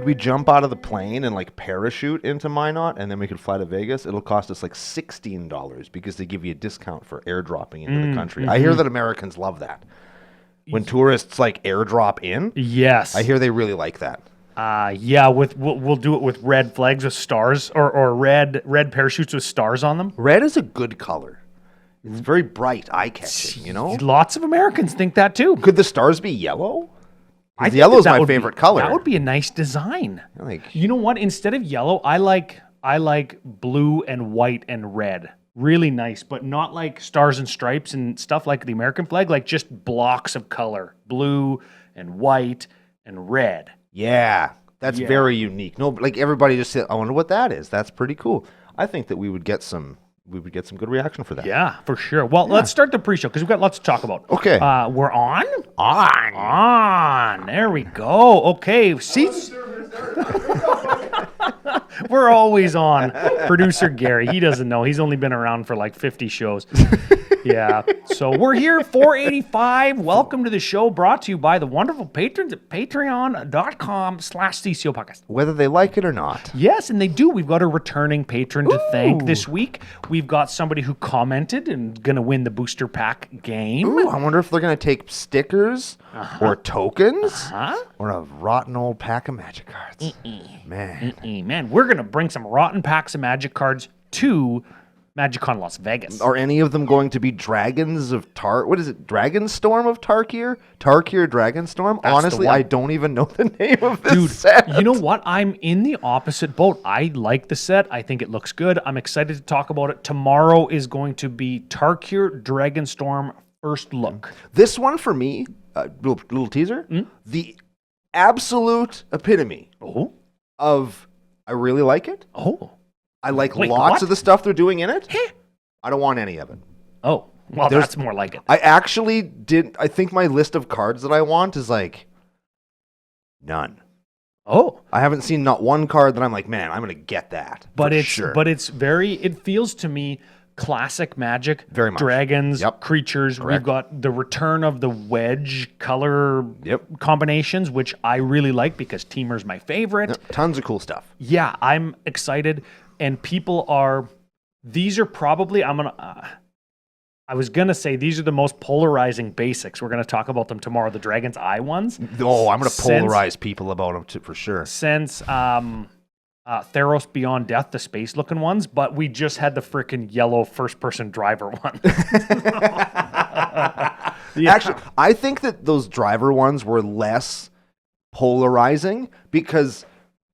We jump out of the plane and like parachute into Minot, and then we could fly to Vegas. It'll cost us like $16 because they give you a discount for airdropping into the country. I hear that Americans love that. When tourists like airdrop in, Yes. I hear they really like that. Yeah, we'll do it with red flags with stars or red parachutes with stars on them. Red is a good color. It's very bright, eye-catching, you know? Lots of Americans think that too. Could the stars be yellow? I think Yellow's that my would favorite be, color. That would be a nice design. Like, You know what? Instead of yellow, I like blue and white and red. Really nice, but not like stars and stripes and stuff like the American flag, like just blocks of color. Blue and white and red. yeah, that's Yeah. very unique. No, like everybody just said, I wonder what that is. That's pretty cool. I think that we would get some good reaction for that. Yeah, for sure. Well, let's start the pre-show because we've got lots to talk about. Okay. We're on? On. On. There we go. Okay. Seats. We're always on. Producer Gary, he doesn't know. He's only been around for like 50 shows. Yeah. So we're here, 485. Welcome to the show, brought to you by the wonderful patrons at patreon.com/CCO podcast. Whether they like it or not. Yes, and they do. We've got a returning patron to thank this week. We've got somebody who commented and going to win the booster pack game. Ooh, I wonder if they're going to take stickers or tokens Huh? or a rotten old pack of magic cards. Man. Man, we're going to bring some rotten packs of magic cards to MagicCon Las Vegas. Are any of them going to be dragons of what is it? Dragonstorm of Tarkir? Tarkir Dragonstorm? That's the Honestly, one. I don't even know the name of this Dude, set. you know what? I'm in the opposite boat. I like the set. I think it looks good. I'm excited to talk about it. Tomorrow is going to be Tarkir Dragonstorm First Look. This one for me, little teaser, the absolute epitome Oh? of I really like it. Oh. I like Wait, lots what? of the stuff they're doing in it. Heh. I don't want any of it. Oh. Well, There's- that's more like it. I actually did. I think my list of cards that I want is like none. Oh. I haven't seen not one card that I'm like, man, I'm gonna get that. But for it's sure. it feels to me classic Magic. Very much. Dragons, Yep. creatures. Correct. We've got the return of the wedge color Yep. combinations, which I really like because Teamer's my favorite. Tons of cool stuff. Yeah, I'm excited. And people are, these are probably, I was going to say these are the most polarizing basics. We're going to talk about them tomorrow, the Dragon's Eye ones. Oh, I'm gonna Since- polarize people about them too, for sure. Since Theros Beyond Death, the space-looking ones, but we just had the freaking yellow first-person driver one. Yeah. Actually, I think that those driver ones were less polarizing because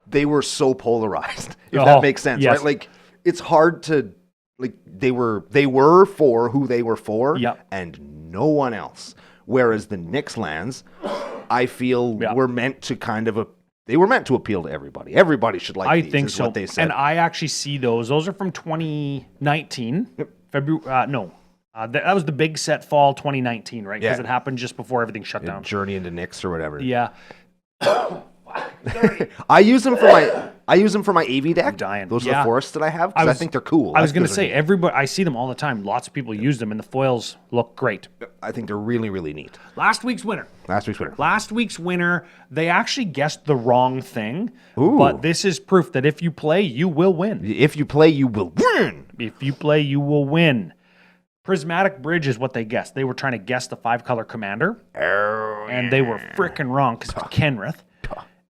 they were so polarized. If Oh, that makes sense, yes. right? Like it's hard to like they were for who they were for, Yep. and no one else. Whereas the Nyx lands, I feel Yeah. were meant to they were meant to appeal to everybody. Everybody should like I these, think is so. what they said. And I actually see those. Those are from 2019. February. That was the big set fall 2019, right? Because Yeah. it happened just before everything shut down. Journey into Nyx or whatever. Yeah. I use them for my AV deck. dying. Those are Yeah. the forests that I have because I think they're cool. I was going to Those are say, neat. everybody, I see them all the time. Lots of people use them, and the foils look great. I think they're really, really neat. Last week's winner. Last week's winner. They actually guessed the wrong thing. But this is proof that if you play, you will win. If you play, you will win. If you play, you will win. Prismatic Bridge is what they guessed. They were trying to guess the 5-color commander. And they were freaking wrong because it's Kenrith.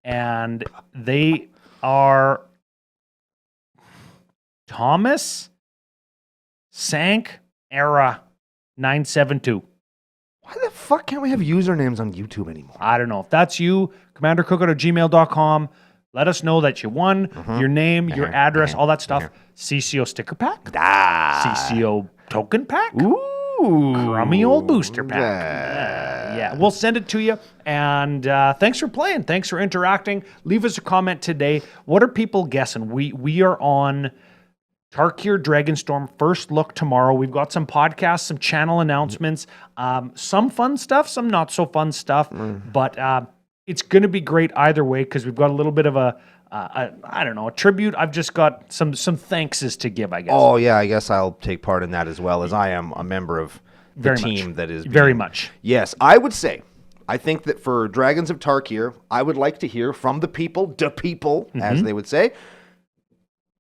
And they are Thomas Sank Era 972. Why the fuck can't we have usernames on YouTube anymore? I don't know. If that's you, commandercookout@gmail.com. Let us know that you won, your name, your address, all that stuff. CCO sticker pack, CCO token pack, Ooh. crummy old booster pack. Yeah, we'll send it to you. And thanks for playing. Thanks for interacting. Leave us a comment today. What are people guessing? We are on Tarkir Dragonstorm First Look tomorrow. We've got some podcasts, some channel announcements, some fun stuff, some not so fun stuff. But it's going to be great either way because we've got a little bit of a I don't know, a tribute. I've just got some thankses to give, I guess. Oh yeah, I guess I'll take part in that as well, as I am a member of the Very team much. that is Very much. Yes, I would say, I think that for Dragons of Tarkir, I would like to hear from the people, as they would say.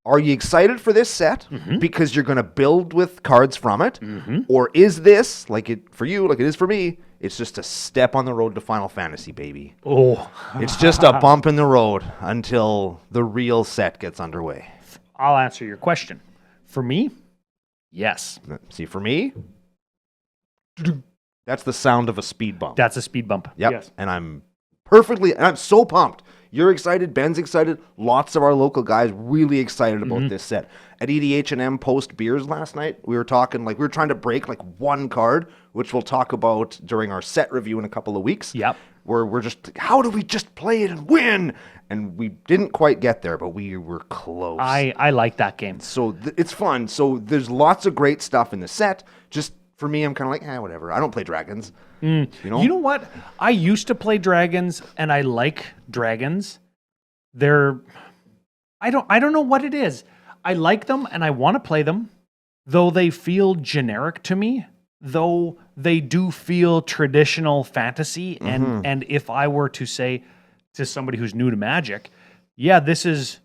Are you excited for this set because you're going to build with cards from it? Or is this, like it for you, like it is for me, it's just a step on the road to Final Fantasy, baby? Oh. It's just a bump in the road until the real set gets underway. I'll answer your question. For me, yes. See, for me, that's the sound of a speed bump. That's a speed bump. Yep. Yes. And I'm so pumped. You're excited. Ben's excited. Lots of our local guys really excited about this set. At EDH&M post beers last night, we were talking, we were trying to break one card, which we'll talk about during our set review in a couple of weeks. Yep. Where we're just, how do we just play it and win? And we didn't quite get there, but we were close. I like that game. So it's fun. So there's lots of great stuff in the set. Just for me, I'm kind of like, whatever. I don't play dragons. You know what? I used to play dragons, and I like dragons. I don't know what it is. I like them, and I want to play them, though they feel generic to me. Though they do feel traditional fantasy, and if I were to say to somebody who's new to Magic, yeah, this is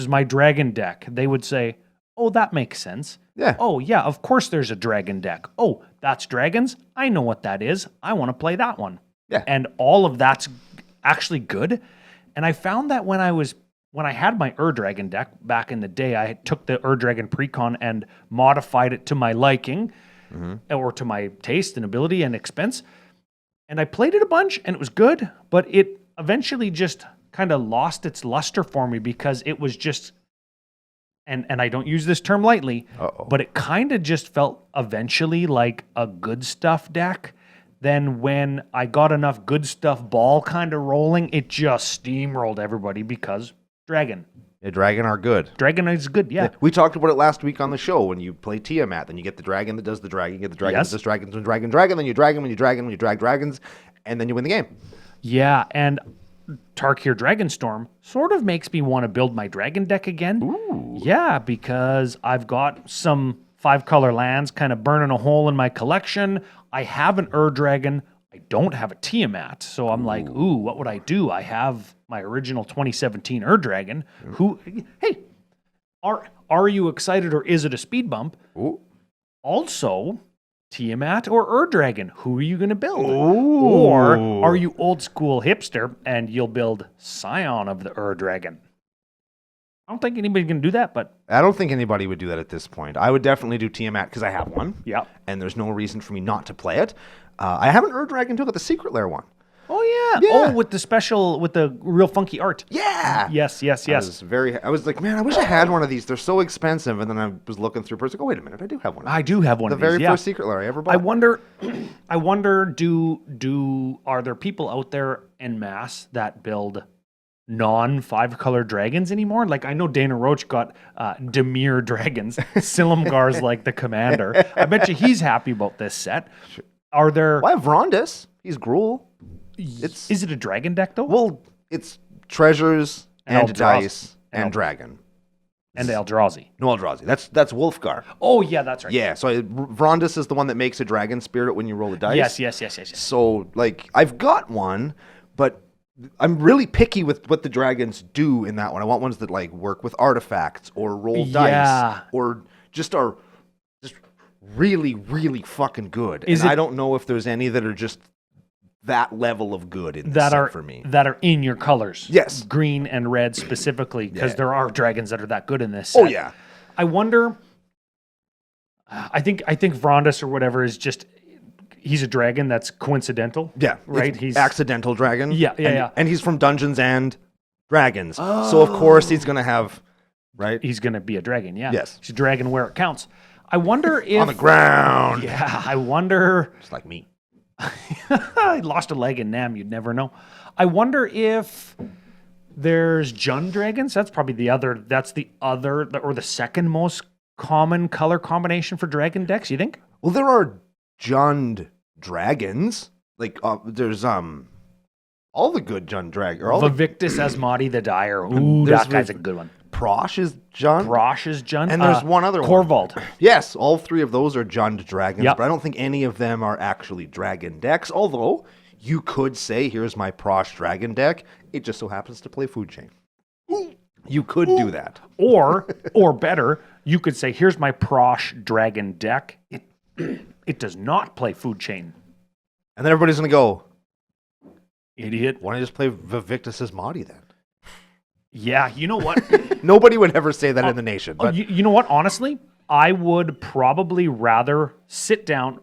my dragon deck, they would say, oh, that makes sense. Yeah. Oh, yeah, of course there's a dragon deck. Oh, that's dragons? I know what that is. I want to play that one. Yeah. And all of that's actually good. And I found that when I had my Dragon deck back in the day, I took the Dragon Precon and modified it to my liking, or to my taste and ability and expense. And I played it a bunch, and it was good, but it eventually just kind of lost its luster for me because it was just... And I don't use this term lightly, but it kind of just felt eventually like a good stuff deck. Then when I got enough good stuff ball kind of rolling, it just steamrolled everybody because Dragon. Yeah, Dragon are good. Dragon is good, yeah. We talked about it last week on the show. When you play Tiamat, then you get the dragon that does the dragon, you get the dragon that does dragons, and dragon, then you dragon when you drag dragons, and then you win the game. Yeah, and Tarkir Dragonstorm sort of makes me want to build my dragon deck again. Ooh. Yeah, because I've got some 5-color lands kind of burning a hole in my collection. I have an Dragon. I don't have a Tiamat. So I'm like, what would I do? I have my original 2017 Dragon. Hey, are you excited, or is it a speed bump? Ooh. Also, Tiamat or Dragon, who are you going to build? Ooh. Or are you old school hipster and you'll build Scion of the Dragon? I don't think anybody's going to do that, but... I don't think anybody would do that at this point. I would definitely do Tiamat because I have one. Yeah. And there's no reason for me not to play it. I have an Dragon too, but the Secret Lair one. Oh, yeah. Oh, with the real funky art. Yeah. Yes. I was like, man, I wish I had one of these. They're so expensive. And then I was looking through, like, oh, wait a minute, I do have one. I do have one of these, the very first Secret Lair I ever bought. I wonder, are there people out there en masse that build non-5-color dragons anymore? Like, I know Dana Roach got Demir dragons. Silumgar's like the commander. I bet you he's happy about this set. Sure. Are there... Well, I have Rondus. He's Gruul. Is it a dragon deck, though? Well, it's treasures and dice and dragon. And Eldrazi. No, Eldrazi. That's Wolfgar. Oh, yeah, that's right. Yeah, so Vrondus is the one that makes a dragon spirit when you roll the dice. Yes. So, I've got one, but I'm really picky with what the dragons do in that one. I want ones that, work with artifacts or roll dice or just are just really, really fucking good. I don't know if there's any that are just that level of good in this set for me. That are in your colors. Yes. Green and red specifically, because there are dragons that are that good in this set. Oh, yeah. I wonder, I think Vrondus or whatever is just, he's a dragon that's coincidental. Yeah. Right? He's accidental dragon. Yeah. And he's from Dungeons and Dragons. Oh. So, of course, he's going to have, right? He's going to be a dragon, yeah. Yes. He's a dragon where it counts. I wonder if... On the ground. Yeah, I wonder... Just like me. I lost a leg in Nam, you'd never know. I wonder if there's Jund dragons. That's probably the second most common color combination for dragon decks, you think? Well, there are Jund dragons. There's All the good Jund Drag. Or all the Vivictus Asmati the Dire. Ooh, There's that guy's a good one. Prosh is Jund. Prosh is Jund. And there's one other one. Corvald. Yes, all 3 of those are Jund Dragons, Yep. but I don't think any of them are actually Dragon decks, although you could say, here's my Prosh Dragon deck. It just so happens to play Food Chain. You could do that. Or better, you could say, here's my Prosh Dragon deck. It does not play Food Chain. And then everybody's going to go, Idiot. why don't you just play Vivictus Asmati then? Yeah, you know what? Nobody would ever say that in the nation. But You know what? Honestly, I would probably rather sit down,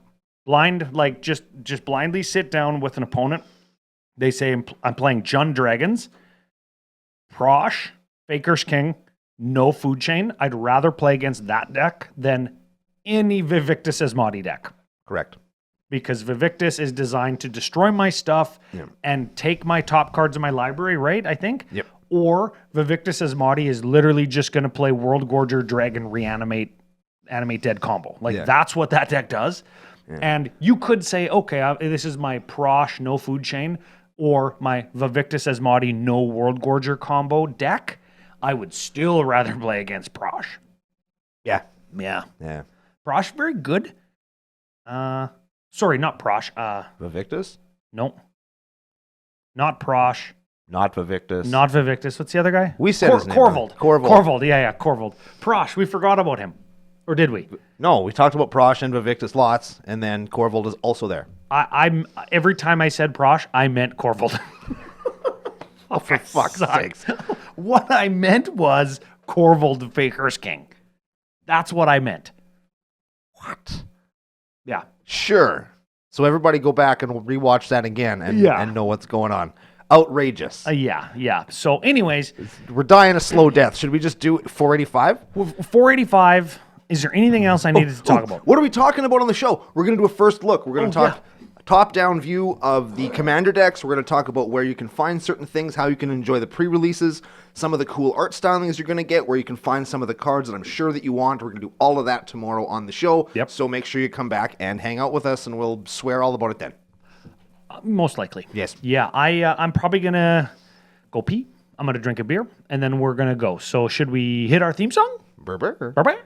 just blindly sit down with an opponent. They say I'm playing Jund Dragons, Prosh, Faker's King, no Food Chain. I'd rather play against that deck than any Vivictus Asmati deck. correct. Because Vivictus is designed to destroy my stuff and take my top cards in my library, right? I think. Yep. Or Vivictus Asmati is literally just going to play World Gorger, Dragon, Animate Dead combo. That's what that deck does. Yeah. And you could say, okay, this is my Prosh, no Food Chain, or my Vivictus Asmati, no World Gorger combo deck. I would still rather play against Prosh. Yeah. Yeah. Yeah. Prosh, very good. Sorry, not Prosh. Vivictus? Nope. Not Prosh. Not Vivictus. Not Vivictus. What's the other guy? We said his name. Corvald. Corvald. Corvald. Yeah, Corvald. Prosh. We forgot about him. Or did we? No, we talked about Prosh and Vivictus lots, and then Corvald is also there. I'm every time I said Prosh, I meant Corvald. Oh, for fuck's sakes. What I meant was Corvald Faker's King. That's what I meant. What? Yeah. Sure. So everybody go back and rewatch that again and know what's going on. Outrageous. Yeah. So anyways. We're dying a slow death. Should we just do 485? 485. Is there anything else I needed to talk about? What are we talking about on the show? We're going to do a first look. We're going to talk top-down view of the Commander decks. We're going to talk about where you can find certain things, how you can enjoy the pre-releases, some of the cool art stylings you're going to get, where you can find some of the cards that I'm sure that you want. We're going to do all of that tomorrow on the show. Yep. So make sure you come back and hang out with us, and we'll swear all about it then. Most likely. Yes. Yeah, I'm probably going to go pee. I'm going to drink a beer, and then we're going to go. So should we hit our theme song? Burr. Bye-bye.